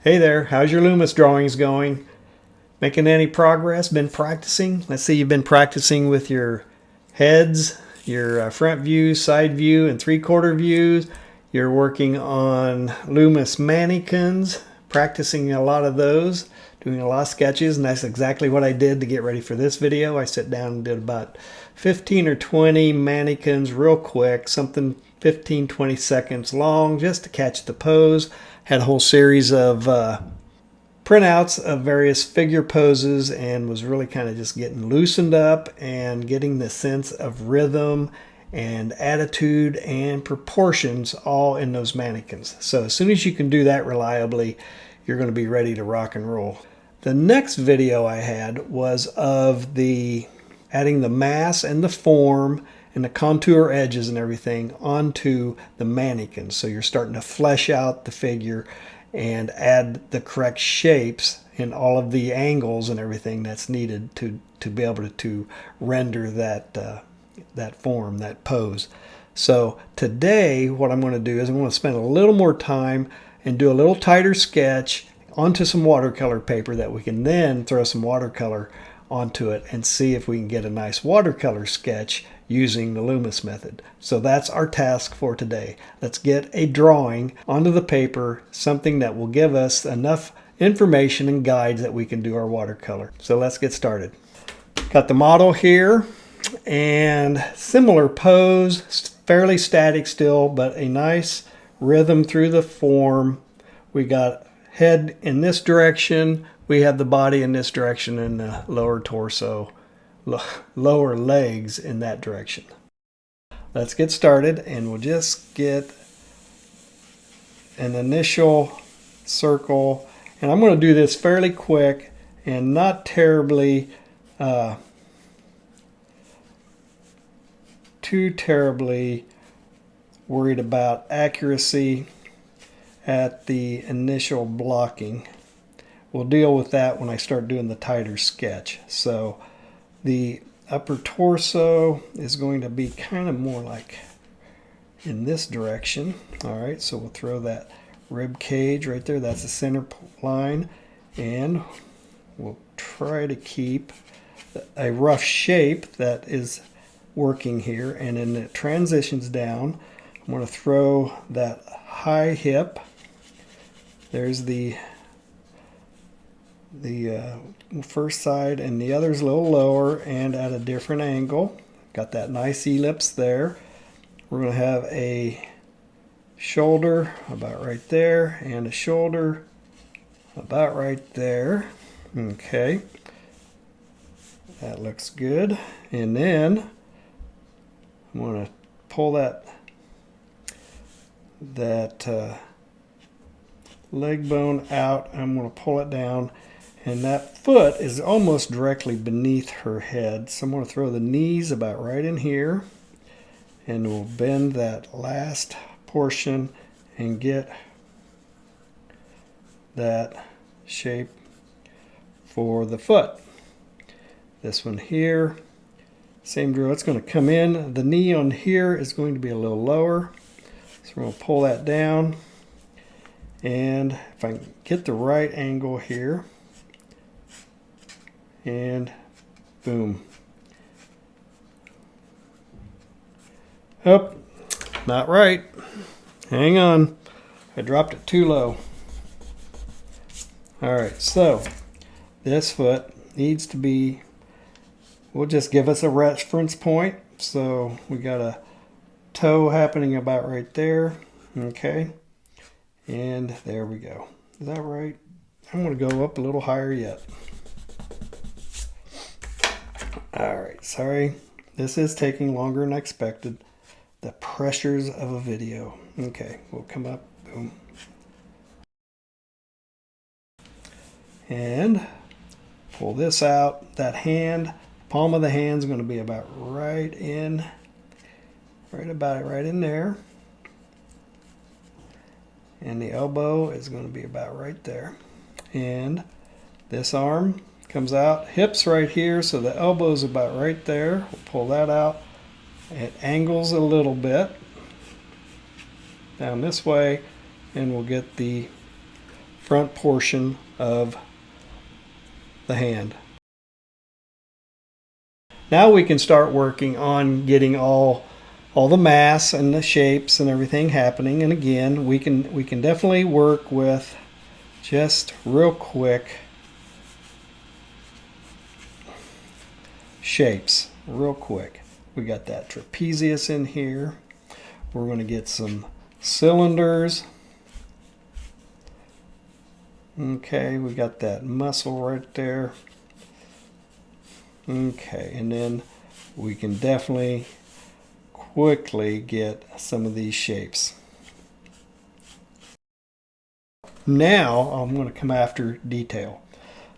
Hey there, how's your Loomis drawings going? Making any progress? Been practicing? Let's see, you've been practicing with your heads, your front view, side view, and three-quarter views. You're working on Loomis mannequins, practicing a lot of those, doing a lot of sketches, and that's exactly what I did to get ready for this video. I sat down and did about 15 or 20 mannequins real quick, something 15, 20 seconds long, just to catch the pose. Had a whole series of printouts of various figure poses and was really kind of just getting loosened up and getting the sense of rhythm and attitude and proportions all in those mannequins. So as soon as you can do that reliably, you're going to be ready to rock and roll. The next video I had was of the adding the mass and the form and the contour edges and everything onto the mannequin. So you're starting to flesh out the figure and add the correct shapes in all of the angles and everything that's needed to be able to render that form, that pose. So today what I'm going to do is I'm going to spend a little more time and do a little tighter sketch onto some watercolor paper that we can then throw some watercolor onto it and see if we can get a nice watercolor sketch using the Loomis method. So that's our task for today. Let's get a drawing onto the paper, something that will give us enough information and guides that we can do our watercolor. So let's get started. Got the model here and similar pose, fairly static still, but a nice rhythm through the form. We got head in this direction, we have the body in this direction, and the lower torso, lower legs in that direction. Let's get started, and we'll just get an initial circle, and I'm going to do this fairly quick and not terribly too terribly worried about accuracy at the initial blocking. We'll deal with that when I start doing the tighter sketch. So the upper torso is going to be kind of more like in this direction. All right, so we'll throw that rib cage right there. That's the center line, and we'll try to keep a rough shape that is working here. And then it transitions down. I'm going to throw that high hip. There's the first side, and the other's a little lower and at a different angle. Got that nice ellipse there. We're going to have a shoulder about right there and a shoulder about right there. Okay, that looks good. And then I'm going to pull that leg bone out. I'm going to pull it down, and that foot is almost directly beneath her head. So I'm going to throw the knees about right in here, and we'll bend that last portion and get that shape for the foot. This one here, same drill. It's going to come in. The knee on here is going to be a little lower, so we're going to pull that down. And if I can get the right angle here, and boom. Oh, not right. Hang on. I dropped it too low. All right, so this foot needs to be, we'll just give us a reference point. So we got a toe happening about right there. Okay. And there we go. Is that right? I'm going to go up a little higher yet. All right, sorry. This is taking longer than I expected. The pressures of a video. Okay, we'll come up. Boom. And pull this out. That hand, palm of the hand is going to be about right in there. And the elbow is going to be about right there. And this arm comes out, hips right here, so the elbow is about right there. We'll pull that out. It angles a little bit down this way, and we'll get the front portion of the hand. Now we can start working on getting all the mass and the shapes and everything happening. And again, we can definitely work with just real quick shapes real quick. We got that trapezius in here. We're going to get some cylinders. Okay, we got that muscle right there. Okay, and then we can definitely quickly get some of these shapes. Now I'm going to come after detail.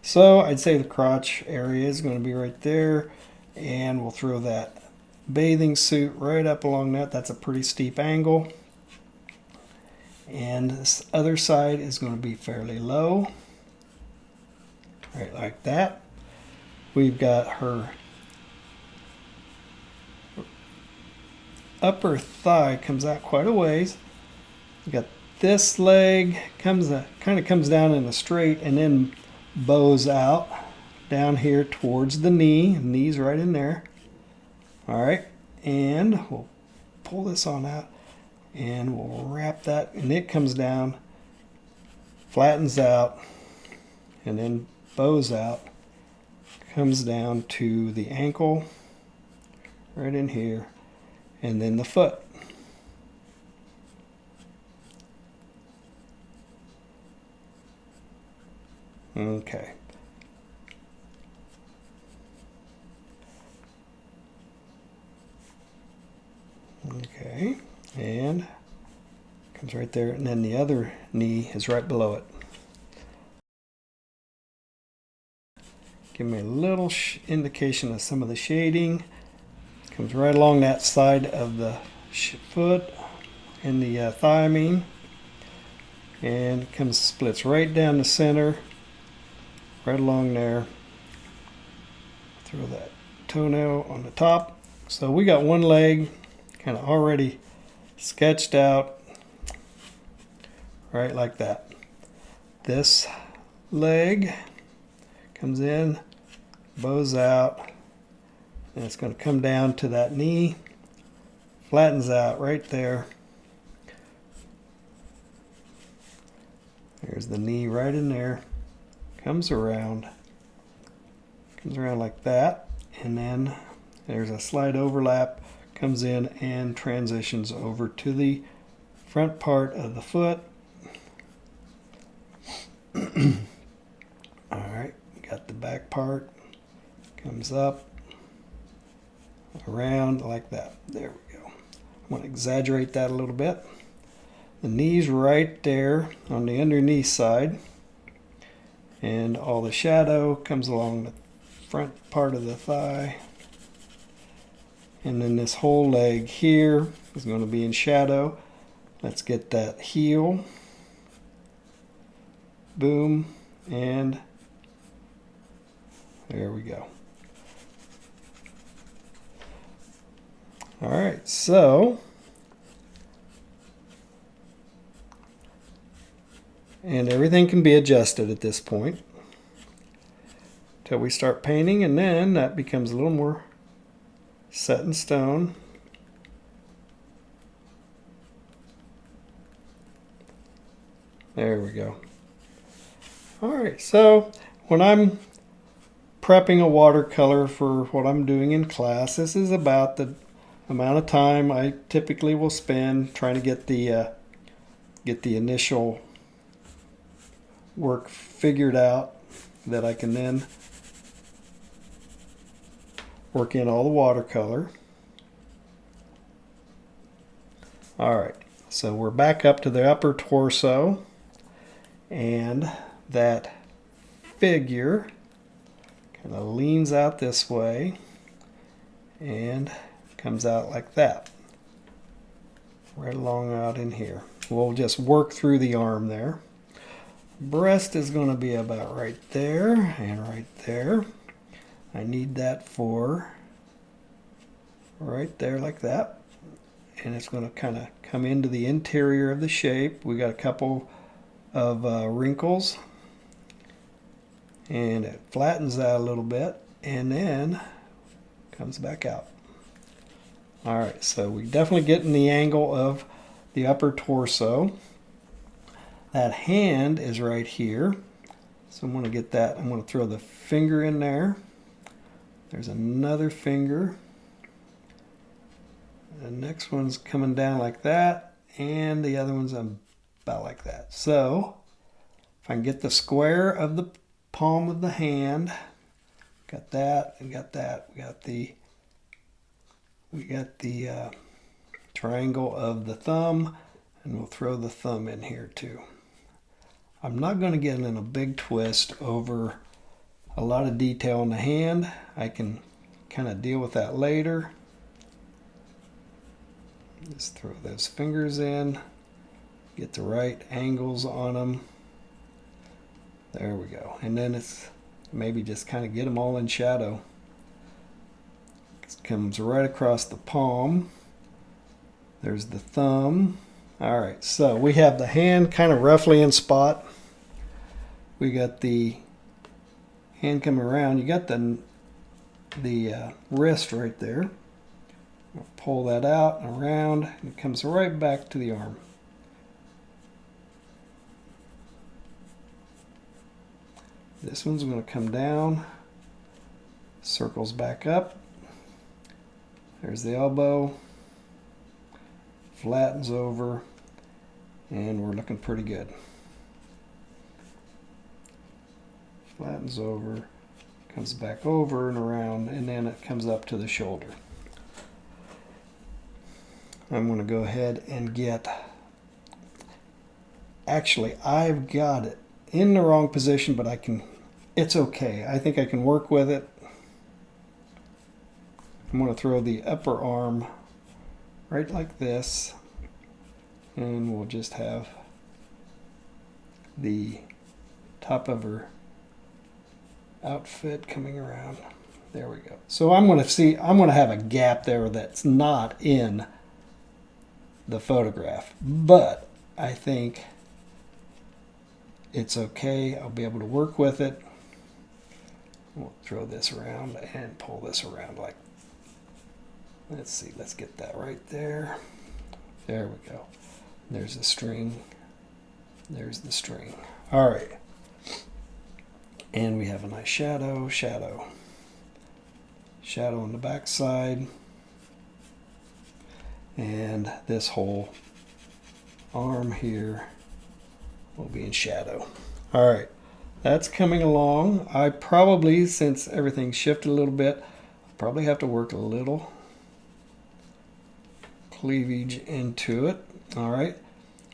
So I'd say the crotch area is going to be right there, and we'll throw that bathing suit right up along that. That's a pretty steep angle. And this other side is going to be fairly low, right like that. We've got her upper thigh comes out quite a ways. We got this leg kind of comes down in a straight and then bows out down here towards the knee. Knee's right in there. All right, and we'll pull this on out and we'll wrap that, and it comes down, flattens out, and then bows out, comes down to the ankle right in here, and then the foot. Okay. Okay, and comes right there, and then the other knee is right below it. Give me a little indication of some of the shading. Comes right along that side of the foot and the thigh, I mean, and comes splits right down the center, right along there. Throw that toenail on the top. So we got one leg kind of already sketched out right like that. This leg comes in, bows out, and it's going to come down to that knee, flattens out right there. There's the knee right in there, comes around like that, and then there's a slight overlap, comes in and transitions over to the front part of the foot. Alright, got the back part, comes up, around like that. There we go. I'm going to exaggerate that a little bit. The knee's right there on the underneath side, and all the shadow comes along the front part of the thigh. And then this whole leg here is going to be in shadow. Let's get that heel. Boom. And there we go. All right, so and everything can be adjusted at this point till we start painting, and then that becomes a little more set in stone. There we go. All right, so when I'm prepping a watercolor for what I'm doing in class, this is about the amount of time I typically will spend trying to get the initial work figured out, that I can then work in all the watercolor. All right, so we're back up to the upper torso, and that figure kind of leans out this way and comes out like that, right along out in here. We'll just work through the arm there. Breast is going to be about right there and right there. I need that for right there like that, and it's going to kind of come into the interior of the shape. We got a couple of wrinkles, and it flattens out a little bit and then comes back out. All right, so we definitely getting the angle of the upper torso. That hand is right here, so I'm going to get that. I'm going to throw the finger in there. There's another finger. The next one's coming down like that, and the other one's about like that. So if I can get the square of the palm of the hand, got that and got that. We got the triangle of the thumb, and we'll throw the thumb in here too. I'm not going to get in a big twist over a lot of detail on the hand. I can kind of deal with that later. Just throw those fingers in, get the right angles on them. There we go. And then it's maybe just kind of get them all in shadow. It comes right across the palm. There's the thumb. All right, so we have the hand kind of roughly in spot. We got the hand coming around. You got the wrist right there. I'll pull that out and around, and it comes right back to the arm. This one's going to come down, circles back up. There's the elbow, flattens over, and we're looking pretty good. Flattens over, comes back over and around, and then it comes up to the shoulder. I'm going to go ahead and get, actually I've got it in the wrong position, but it's okay. I think I can work with it. I'm going to throw the upper arm right like this, and we'll just have the top of her outfit coming around. There we go. So I'm going to have a gap there that's not in the photograph, but I think it's okay. I'll be able to work with it. We'll throw this around and pull this around like, let's see, let's get that right there. There we go. There's the string. There's the string. All right. And we have a nice shadow on the back side. And this whole arm here will be in shadow. All right, that's coming along. I probably, since everything shifted a little bit, probably have to work a little cleavage into it. All right,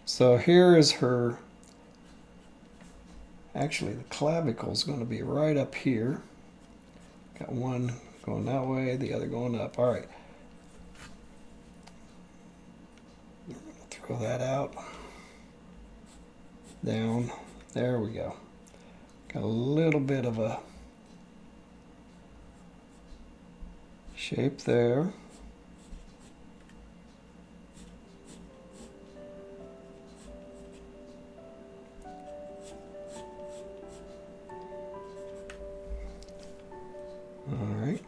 so here is her, actually the clavicle is going to be right up here. Got one going that way, the other going up. All right. Throw that out, down, there we go. Got a little bit of a shape there. All right.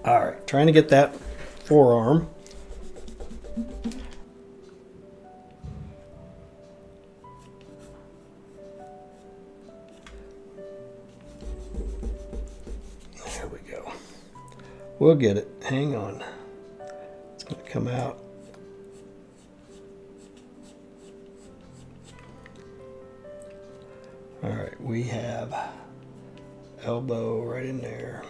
All right, trying to get that forearm. There we go. We'll get it. Hang on. It's going to come out. All right, we have elbow right in there.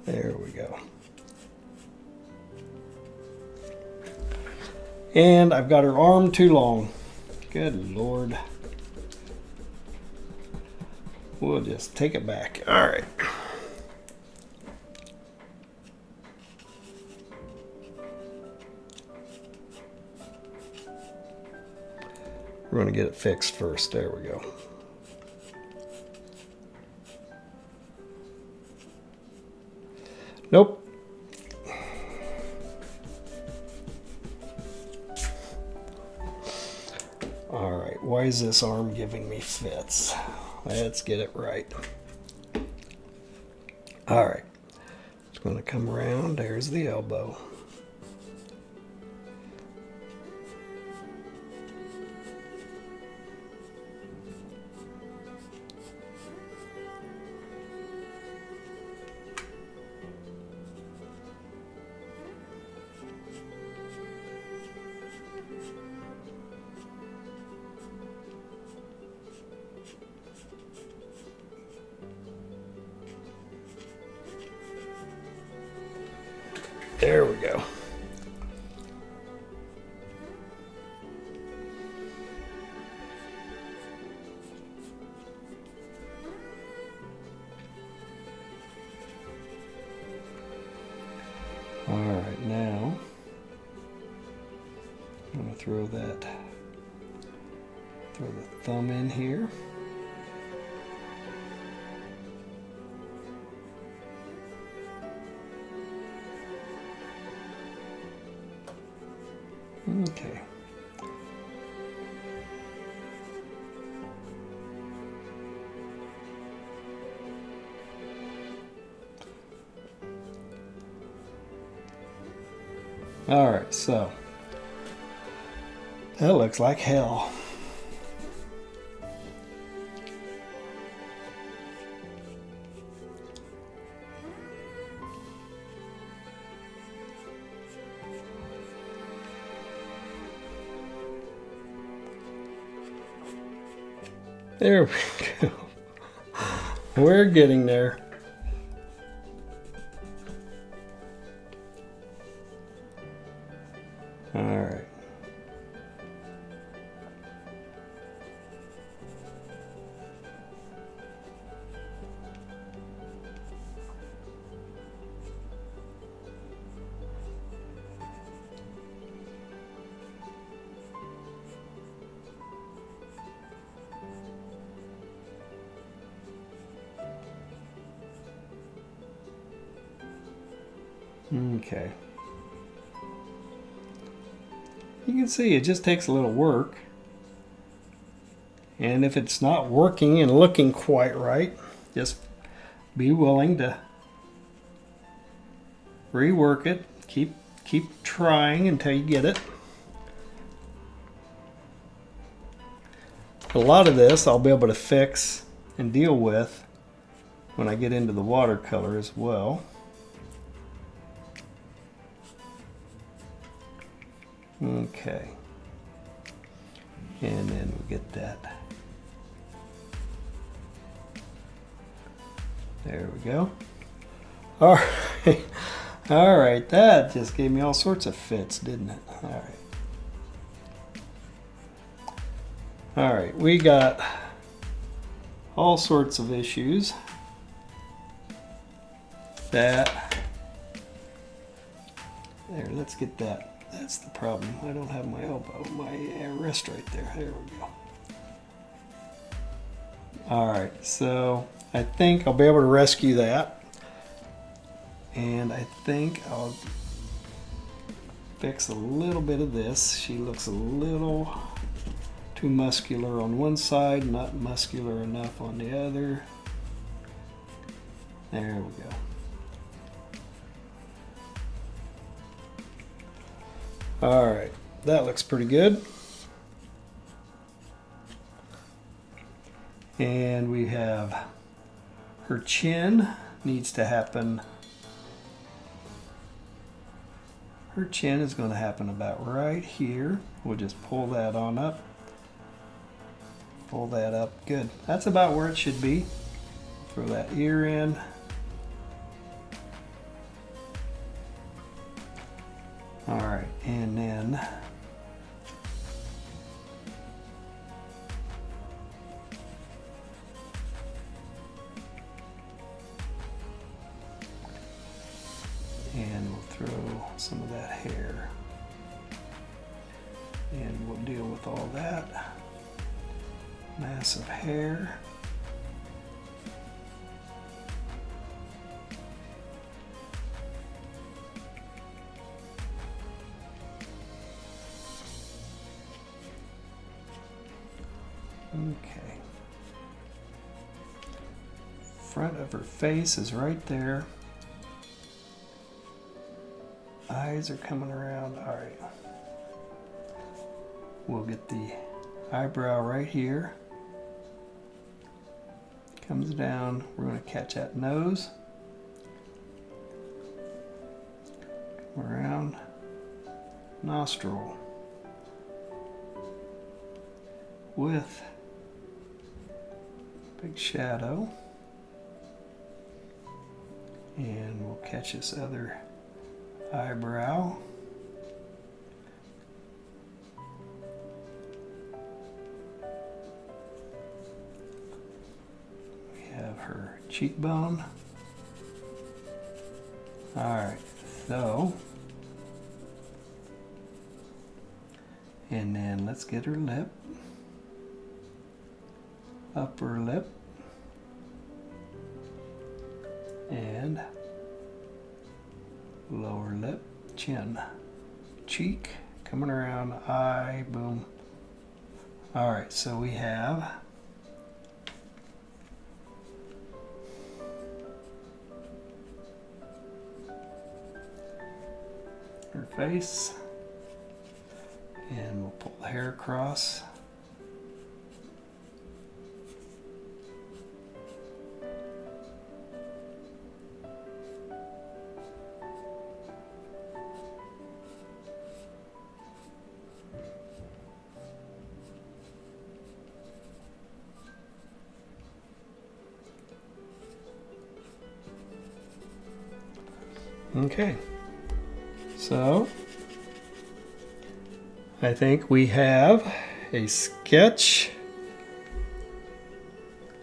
There we go. And I've got her arm too long. Good Lord. We'll just take it back. All right. We're going to get it fixed first. There we go. Nope. All right, why is this arm giving me fits? Let's get it right. All right, it's going to come around. There's the elbow. There we go. All right, now I'm going to throw the thumb in here. Okay. All right, so that looks like hell. There we go. We're getting there. All right. Okay. You can see it just takes a little work. And if it's not working and looking quite right, just be willing to rework it. Keep trying until you get it. A lot of this I'll be able to fix and deal with when I get into the watercolor as well. Okay, and then we get that. There we go. All right, all right. That just gave me all sorts of fits, didn't it? All right. All right, we got all sorts of issues that. There, let's get that. That's the problem. I don't have my elbow, my wrist right there. There we go. All right, so I think I'll be able to rescue that. And I think I'll fix a little bit of this. She looks a little too muscular on one side, not muscular enough on the other. There we go. All right, that looks pretty good. And we have her chin needs to happen. Her chin is going to happen about right here. We'll just pull that on up. Pull that up. Good. That's about where it should be. Throw that ear in. All right, and then we'll throw some of that hair, and we'll deal with all that. Massive hair. Okay. Front of her face is right there. Eyes are coming around. All right. We'll get the eyebrow right here. Comes down. We're going to catch that nose. Come around. Nostril. With big shadow. And we'll catch this other eyebrow. We have her cheekbone. Alright, so, and then let's get her lip. Upper lip. And lower lip, chin, cheek, coming around, eye, boom. All right, so we have her face, and we'll pull the hair across. Okay, so I think we have a sketch.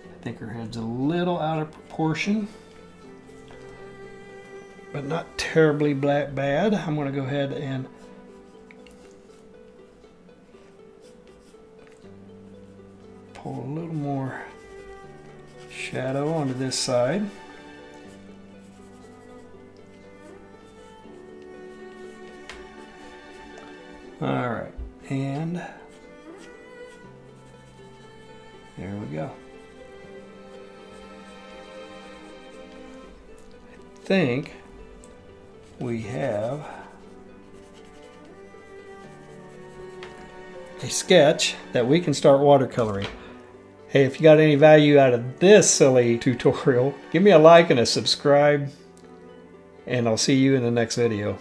I think her head's a little out of proportion, but not terribly bad. I'm going to go ahead and pull a little more shadow onto this side. All right, and there we go. I think we have a sketch that we can start watercoloring. Hey, if you got any value out of this silly tutorial, give me a like and a subscribe, and I'll see you in the next video.